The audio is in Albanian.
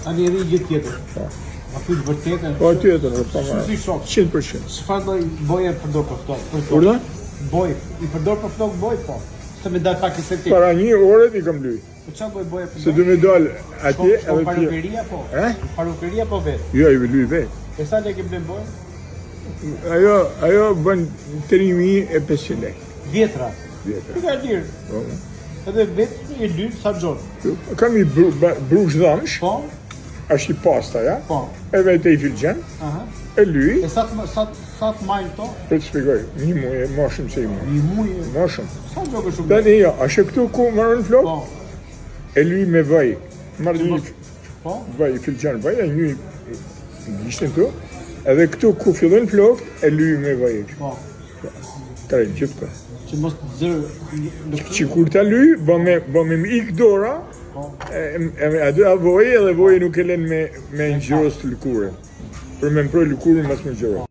Tani edhe një gjë tjetër. A pyet vërtetën? Po tjetër, po Si shok? 100%. Çfarë lloj boje përdor për ftok? Urdhë? Boj, i përdor për ftok boj po. Se me dal pak estetik. Para një ore i kam lyj. Po çfarë lloj boje përdor? Se do me dal atje edhe parukeria po. Parukeria po vet. Jo, i lyj vet. E sa lekë blen boj? Ajo bën 3500 lekë. Vjetra. Vjetra. Ti ka lirë. Po. Edhe vet i lyj sa xhon. Kam i brush dhamsh, Po. është i pasta, ja? Po. E vetë i filxhen, Aha. e lyj, E sa të majnë to? për të shpjegoj, një muaj, ma shumë se i muaj. Një muaj. Ma shumë. Sa gjokë shumë? Tani jo, është këtu ku marrën flok, Po. e lyj me vaj. Marrë një Po. vaj, filxhen vaj, e një gishtin tu, edhe këtu ku fillon flok, e lyj me vaj. Po. Kërën, gjithë ka. Që mos të zërë Që kur ta lyj, bë me ik dora, aty a vojë edhe vojë nuk e len me ngjyrës të lëkurën. Për me mproj lëkurën mas me ngjyrë.